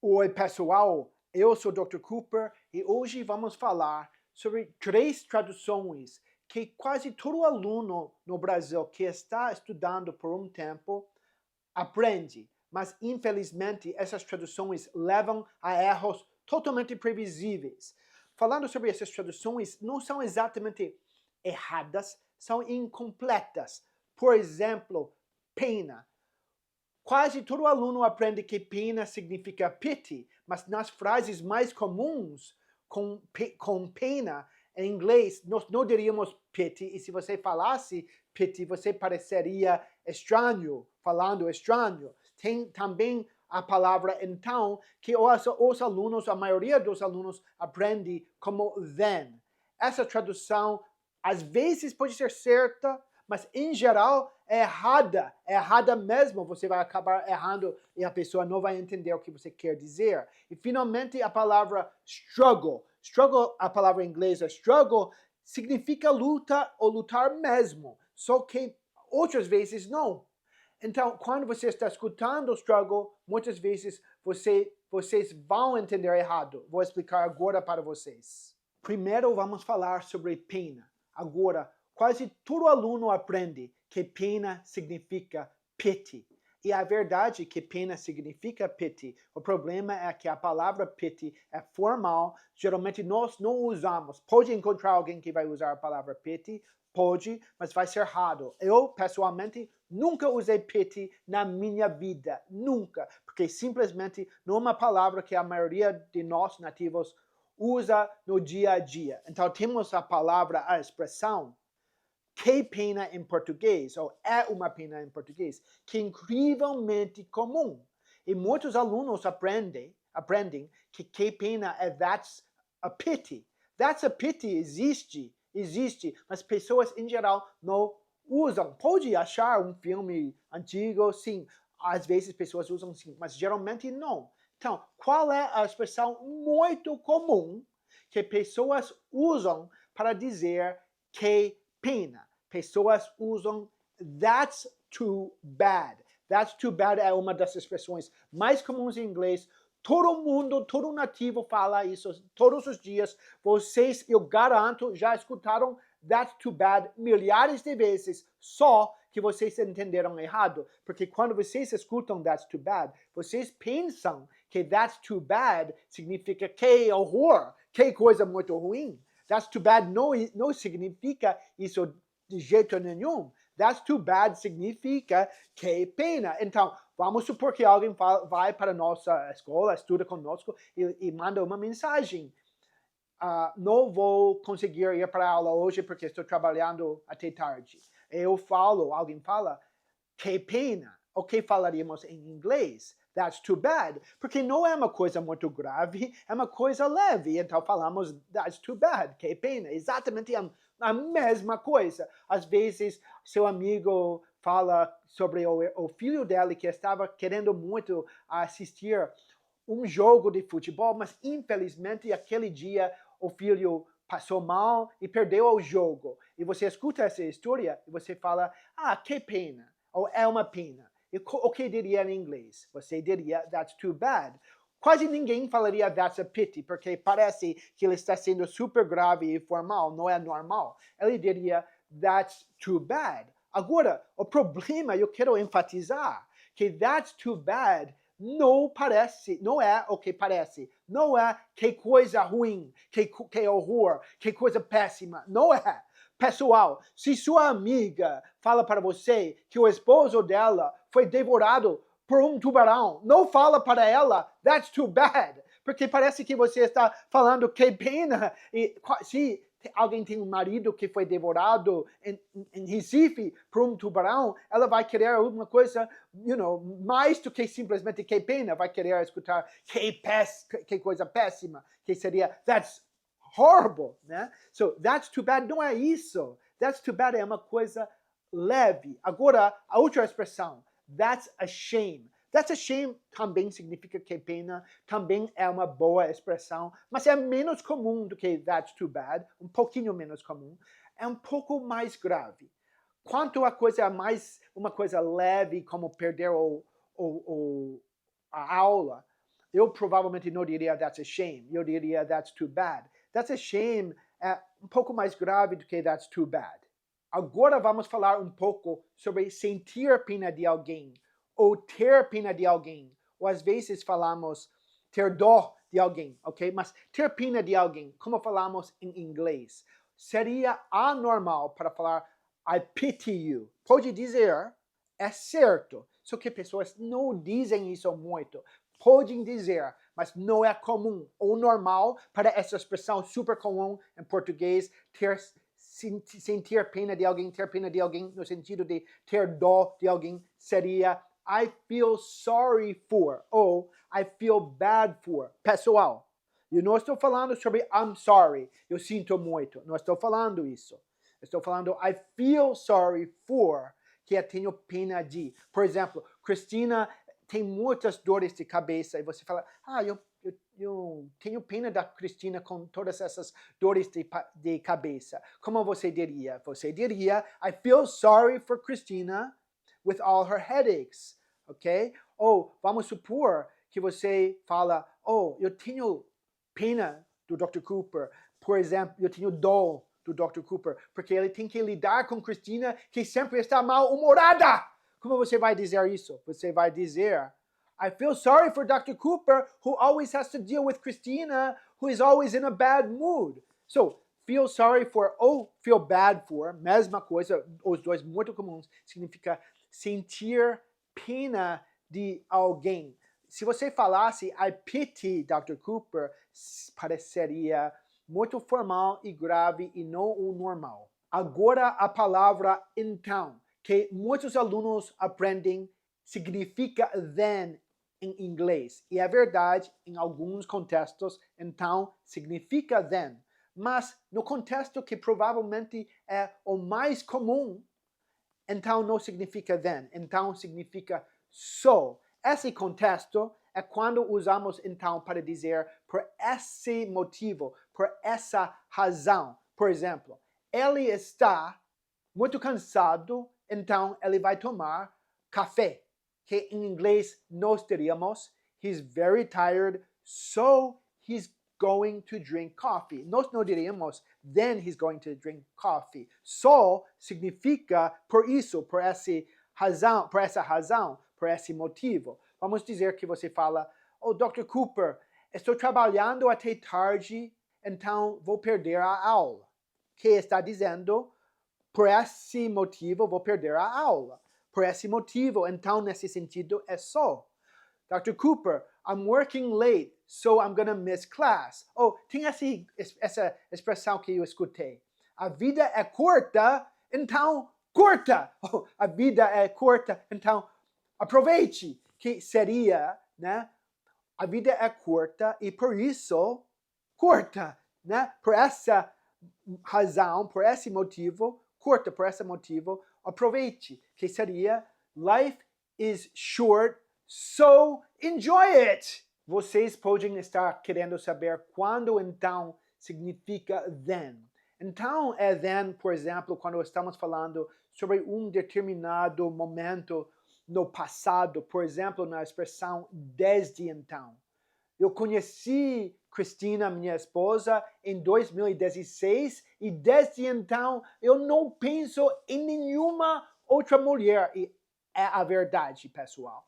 Oi, pessoal, eu sou o Dr. Cooper e hoje vamos falar sobre 3 traduções que quase todo aluno no Brasil que está estudando por um tempo aprende, mas infelizmente essas traduções levam a erros totalmente previsíveis. Falando sobre essas traduções, não são exatamente erradas, são incompletas. Por exemplo, pena. Quase todo aluno aprende que pena significa pity, mas nas frases mais comuns com pena, em inglês, nós não diríamos pity, e se você falasse pity, você pareceria estranho, falando estranho. Tem também a palavra então, que os alunos, a maioria dos alunos, aprende como then. Essa tradução, às vezes, pode ser certa, mas em geral é errada mesmo, você vai acabar errando e a pessoa não vai entender o que você quer dizer. E finalmente a palavra struggle. Struggle, a palavra inglesa struggle, significa luta ou lutar mesmo, só que outras vezes não. Então, quando você está escutando o struggle, muitas vezes vocês vão entender errado. Vou explicar agora para vocês. Primeiro vamos falar sobre pena. Agora, quase todo aluno aprende que pena significa pity. E a verdade é que pena significa pity. O problema é que a palavra pity é formal. Geralmente nós não usamos. Pode encontrar alguém que vai usar a palavra pity. Pode, mas vai ser raro. Eu, pessoalmente, nunca usei pity na minha vida. Nunca. Porque simplesmente não é uma palavra que a maioria de nós nativos usa no dia a dia. Então temos a palavra, a expressão que pena em português, ou é uma pena em português, que é incrivelmente comum. E muitos alunos aprendem que pena é that's a pity. That's a pity existe, mas pessoas em geral não usam. Pode achar um filme antigo, sim. Às vezes pessoas usam sim, mas geralmente não. Então, qual é a expressão muito comum que pessoas usam para dizer que pena? Pessoas usam that's too bad. That's too bad é uma das expressões mais comuns em inglês. Todo mundo, todo nativo fala isso todos os dias. Vocês, eu garanto, já escutaram that's too bad milhares de vezes, só que vocês entenderam errado. Porque quando vocês escutam that's too bad, vocês pensam que that's too bad significa que horror, que coisa muito ruim. That's too bad não significa isso de jeito nenhum. That's too bad significa que pena. Então, vamos supor que alguém vai para a nossa escola, estuda conosco e manda uma mensagem. Não vou conseguir ir para a aula hoje porque estou trabalhando até tarde. Alguém fala, que pena. O que falaríamos em inglês? That's too bad. Porque não é uma coisa muito grave, é uma coisa leve. Então falamos, that's too bad, que pena. Exatamente a mesma coisa. Às vezes, seu amigo fala sobre o filho dele que estava querendo muito assistir um jogo de futebol, mas infelizmente aquele dia o filho passou mal e perdeu o jogo. E você escuta essa história e você fala, que pena, ou é uma pena. E o que diria em inglês? Você diria, that's too bad. Quase ninguém falaria that's a pity, porque parece que ele está sendo super grave e formal, não é normal. Ele diria, that's too bad. Agora, o problema, eu quero enfatizar, que that's too bad não é o que parece. Não é que coisa ruim, que horror, que coisa péssima. Não é. Pessoal, se sua amiga fala para você que o esposo dela foi devorado por um tubarão, não fala para ela, that's too bad. Porque parece que você está falando que pena. E se alguém tem um marido que foi devorado em Recife por um tubarão, ela vai querer alguma coisa, mais do que simplesmente que pena, vai querer escutar que coisa péssima, que seria that's horrible, né? So, that's too bad não é isso. That's too bad é uma coisa leve. Agora, a outra expressão, that's a shame. That's a shame também significa que pena, também é uma boa expressão, mas é menos comum do que that's too bad, um pouquinho menos comum, é um pouco mais grave. Quanto a coisa é uma coisa leve, como perder a aula, Eu provavelmente não diria that's a shame. Eu diria that's too bad. That's a shame é um pouco mais grave do que that's too bad. Agora vamos falar um pouco sobre sentir pena de alguém, ou ter pena de alguém. Ou às vezes falamos ter dó de alguém, ok? Mas ter pena de alguém, como falamos em inglês, seria anormal para falar I pity you. Pode dizer, é certo. Só que pessoas não dizem isso muito. Podem dizer, mas não é comum ou normal para essa expressão super comum em português, sentir pena de alguém, ter pena de alguém, no sentido de ter dó de alguém, seria I feel sorry for, ou I feel bad for. Pessoal, eu não estou falando sobre I'm sorry, eu sinto muito, não estou falando isso. Estou falando I feel sorry for, que eu tenho pena de. Por exemplo, Cristina tem muitas dores de cabeça e você fala, eu tenho pena da Cristina com todas essas dores de cabeça. Como você diria? Você diria, I feel sorry for Cristina with all her headaches, ok? Ou vamos supor que você fala, eu tenho pena do Dr. Cooper. Por exemplo, eu tenho dó do Dr. Cooper, porque ele tem que lidar com Cristina, que sempre está mal-humorada. Como você vai dizer isso? Você vai dizer, I feel sorry for Dr. Cooper, who always has to deal with Christina, who is always in a bad mood. So, feel sorry for ou feel bad for, mesma coisa, os dois muito comuns, significa sentir pena de alguém. Se você falasse I pity Dr. Cooper, pareceria muito formal e grave e não o normal. Agora a palavra então, que muitos alunos aprendem, significa then em inglês. E é verdade, em alguns contextos, então significa then. Mas no contexto que provavelmente é o mais comum, então não significa then. Então significa so. Esse contexto é quando usamos então para dizer por esse motivo, por essa razão. Por exemplo, ele está muito cansado, então ele vai tomar café, que em inglês nós diríamos, he's very tired, so he's going to drink coffee. Nós não diríamos, then he's going to drink coffee. So significa por isso, por essa razão, por esse motivo. Vamos dizer que você fala, Dr. Cooper, estou trabalhando até tarde, então vou perder a aula. Que está dizendo, por esse motivo vou perder a aula. Por esse motivo, então nesse sentido é só. Dr. Cooper, I'm working late, so I'm gonna miss class. Tem essa expressão que eu escutei. A vida é curta, então curta. A vida é curta, então aproveite. Que seria, né? A vida é curta e por isso curta, né? Por essa razão, por esse motivo, curta por esse motivo, aproveite. Que seria, life is short, so enjoy it. Vocês podem estar querendo saber quando então significa then. Então é then, por exemplo, quando estamos falando sobre um determinado momento no passado, por exemplo, na expressão desde então. Eu conheci Cristina, minha esposa, em 2016 e desde então eu não penso em nenhuma outra mulher. E é a verdade, pessoal.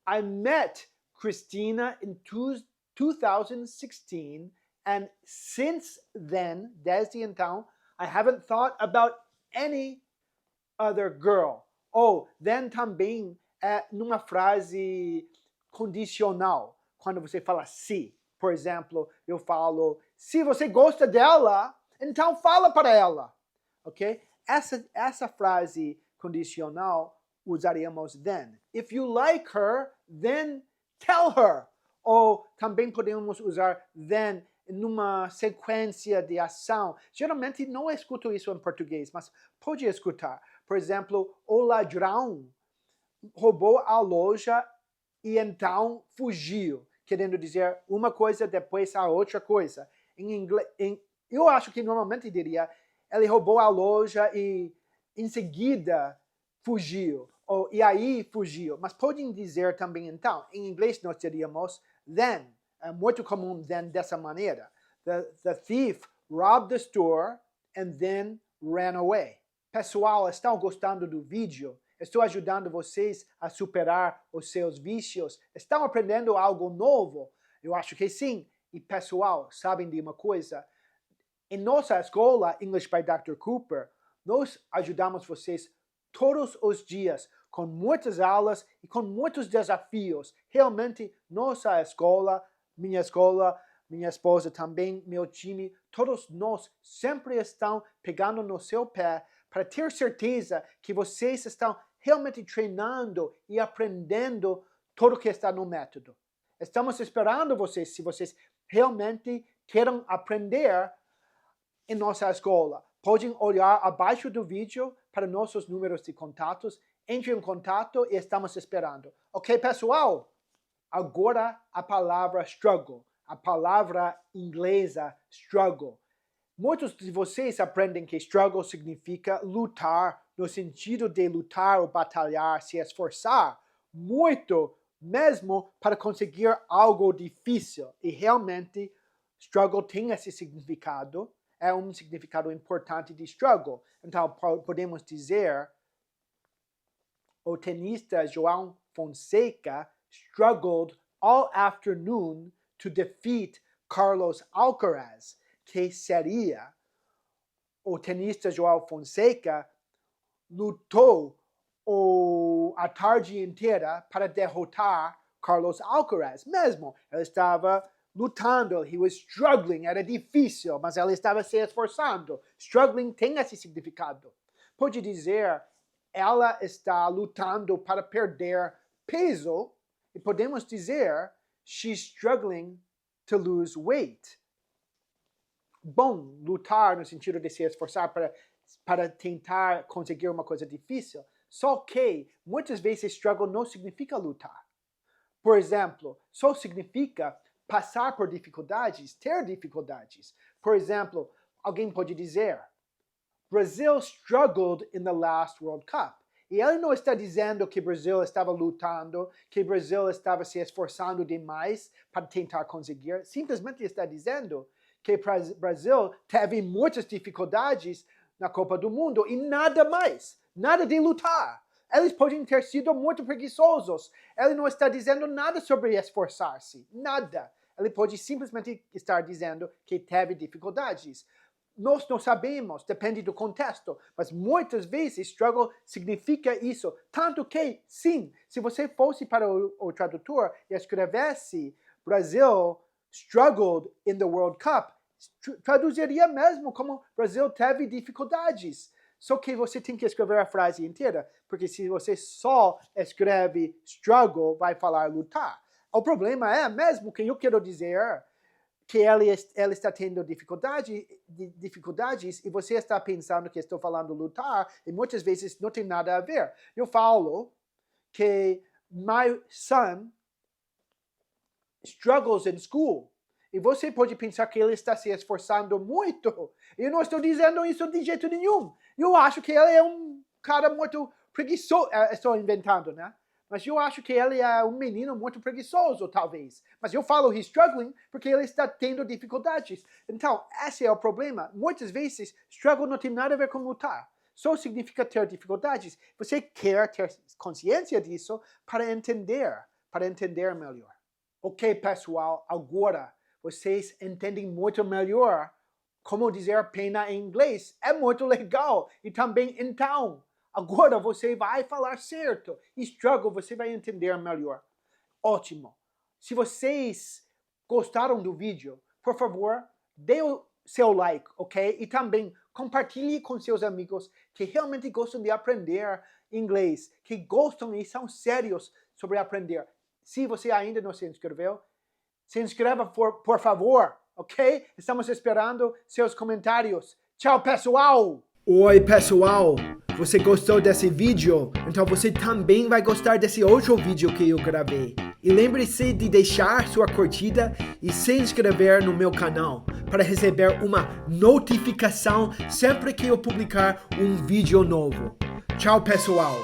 I met Cristina in 2016 and since then, desde então, I haven't thought about any other girl. Then também é numa frase condicional. Quando você fala se, por exemplo, eu falo, se você gosta dela, então fala para ela, ok? Essa frase condicional usaríamos then. If you like her, then tell her. Ou também podemos usar then numa sequência de ação. Geralmente não escuto isso em português, mas pode escutar. Por exemplo, o ladrão roubou a loja e então fugiu. Querendo dizer uma coisa, depois a outra coisa. Em inglês, eu acho que normalmente diria, ele roubou a loja e em seguida fugiu. E aí fugiu. Mas podem dizer também então, em inglês nós diríamos, Then, é muito comum then dessa maneira. The thief robbed the store and then ran away. Pessoal, estão gostando do vídeo? Estou ajudando vocês a superar os seus vícios? Estão aprendendo algo novo? Eu acho que sim. E pessoal, sabem de uma coisa? Em nossa escola, English by Dr. Cooper, nós ajudamos vocês todos os dias, com muitas aulas e com muitos desafios. Realmente, nossa escola, minha esposa também, meu time, todos nós sempre estão pegando no seu pé para ter certeza que vocês estão realmente treinando e aprendendo tudo que está no método. Estamos esperando vocês, se vocês realmente querem aprender em nossa escola. Podem olhar abaixo do vídeo para nossos números de contatos. Entre em contato e estamos esperando. Ok, pessoal? Agora a palavra struggle. A palavra inglesa struggle. Muitos de vocês aprendem que struggle significa lutar, no sentido de lutar ou batalhar, se esforçar muito mesmo para conseguir algo difícil. E realmente, struggle tem esse significado. É um significado importante de struggle. Então, podemos dizer, o tenista João Fonseca struggled all afternoon to defeat Carlos Alcaraz, que seria o tenista João Fonseca lutou a tarde inteira para derrotar Carlos Alcaraz. Mesmo, ele estava lutando, he was struggling, era difícil, mas ele estava se esforçando. Struggling tem esse significado. Pode dizer, ela está lutando para perder peso, e podemos dizer, she's struggling to lose weight. Bom, lutar no sentido de se esforçar para tentar conseguir uma coisa difícil. Só que, muitas vezes, struggle não significa lutar. Por exemplo, só significa passar por dificuldades, ter dificuldades. Por exemplo, alguém pode dizer, Brazil struggled in the last World Cup. E ele não está dizendo que o Brasil estava lutando, que o Brasil estava se esforçando demais para tentar conseguir. Simplesmente está dizendo que o Brasil teve muitas dificuldades na Copa do Mundo e nada mais. Nada de lutar. Eles podem ter sido muito preguiçosos. Ele não está dizendo nada sobre esforçar-se. Nada. Ele pode simplesmente estar dizendo que teve dificuldades. Nós não sabemos, depende do contexto, mas muitas vezes struggle significa isso. Tanto que, sim, se você fosse para o tradutor e escrevesse Brazil struggled in the World Cup, traduziria mesmo como Brasil teve dificuldades. Só que você tem que escrever a frase inteira, porque se você só escreve struggle, vai falar lutar. O problema é mesmo que eu quero dizer que ele está tendo dificuldades e você está pensando que estou falando lutar e muitas vezes não tem nada a ver. Eu falo que my son struggles in school. E você pode pensar que ele está se esforçando muito. Eu não estou dizendo isso de jeito nenhum. Eu acho que ele é um cara muito preguiçoso. Estou inventando, né? Mas eu acho que ele é um menino muito preguiçoso, talvez. Mas eu falo he's struggling porque ele está tendo dificuldades. Então, esse é o problema. Muitas vezes, struggle não tem nada a ver com lutar. Só significa ter dificuldades. Você quer ter consciência disso para entender melhor. Ok, pessoal, agora vocês entendem muito melhor como dizer pena em inglês. É muito legal. E também, então, agora você vai falar certo. E struggle você vai entender melhor. Ótimo. Se vocês gostaram do vídeo, por favor, dê o seu like, ok? E também compartilhe com seus amigos que realmente gostam de aprender inglês, que gostam e são sérios sobre aprender. Se você ainda não se inscreveu, se inscreva por favor, ok? Estamos esperando seus comentários. Tchau, pessoal! Oi, pessoal! Você gostou desse vídeo? Então você também vai gostar desse outro vídeo que eu gravei. E lembre-se de deixar sua curtida e se inscrever no meu canal para receber uma notificação sempre que eu publicar um vídeo novo. Tchau, pessoal!